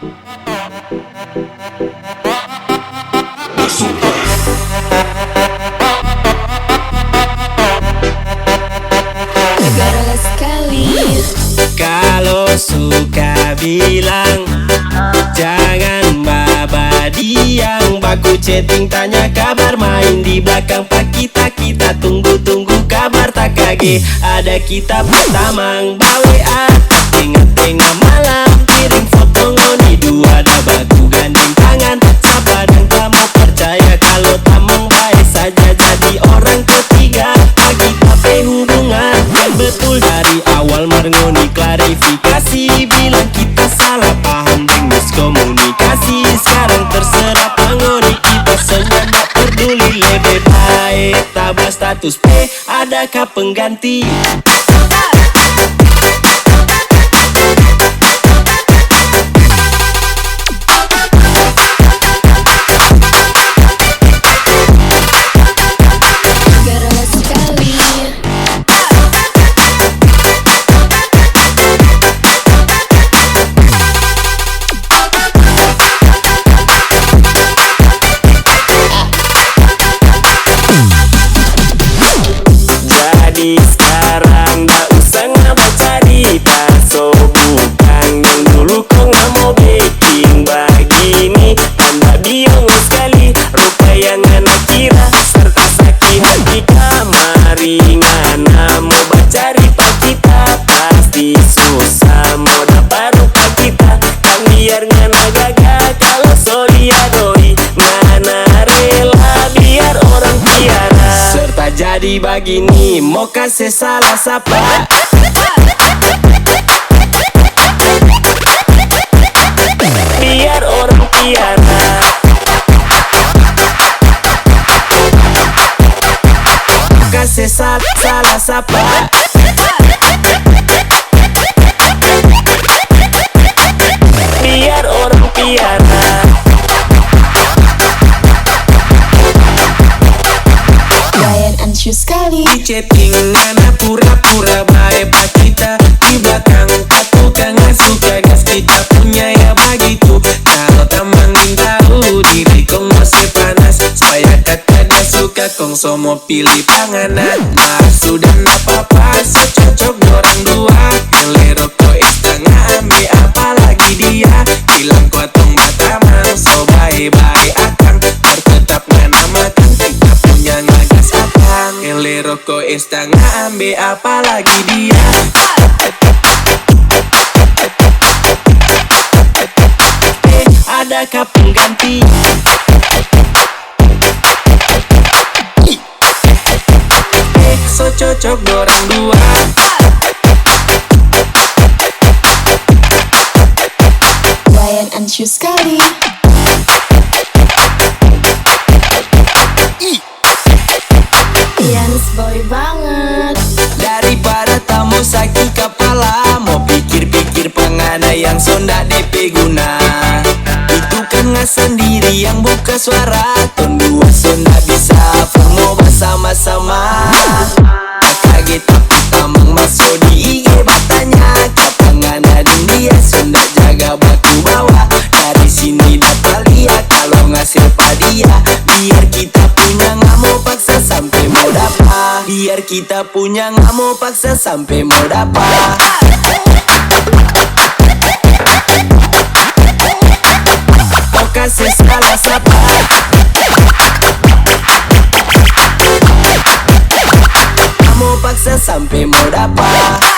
Negara sekali. Kalau suka bilang jangan babadiang, baku chatting tanya kabar, main di belakang pak kita tunggu kabar tak kage. Ada kita pertamang bawe tengah malam, kirim foto ngoni dua ada baku gandeng tangan. Siapa dan kamu percaya kalau tamang baik saja jadi orang ketiga bagi tape hubungan yang betul dari awal. Marngoni klarifikasi bilang kita salah paham dan miskomunikasi. Sekarang terserah pangoni, kita senyap tak peduli. Lebih baik tabah status P, adakah pengganti? Negara sekali. Jadi sekarang dah usah ngabah cerita, so bukan yang dulu kau nggak mau baking begini. Anda biong sekali, rupa yang anak kira serta sakit hati kamari. Ngana mau bacari pak kita pasti susah mau dapat rupa kita. Kan biar ngana gagal kalau solia doi, ngana rela biar orang piara. Serta jadi begini mau kasih salah siapa? Biar orang piara. Kasih salah siapa? Biar orang piara. Ryan Anshu sekali. Di chatting ngana pura-pura baik pak kita, di belakang tukang suka gas kita punya ya begitu. Kalau tamang tahu diri kong masih panas, supaya kakak dah suka kong semua pilih panganan. Maksud dan apa-apa secocok orang dua, kelero ko istanga ambil apalagi dia. Bilang ko tong batamang so baik-baik akang, bertetap ngana makan kita punya ngagas apang. Kelero ko istanga ambil apalagi dia. Adakah pengganti? So cocok dorang dua. Ryan Anshu sekali. Ians boy banget. Daripada tamu sakit kepala, mau pikir-pikir pengana yang sonda DP guna. Itu kan nggak sendiri yang buka suara, ton dua sonda bisa mau bersama-sama. Kaget tapi tamang masuk di IG batanya, kapangana dan dia sonda jaga batu bawah. Dari sini dapat lihat kalau ngasih padia, biar kita punya nggak mau paksa sampai mau dapat. Biar kita punya nggak mau paksa sampai mau dapat. Kau kasih salah siapa? Mau paksa sampai mau dapat.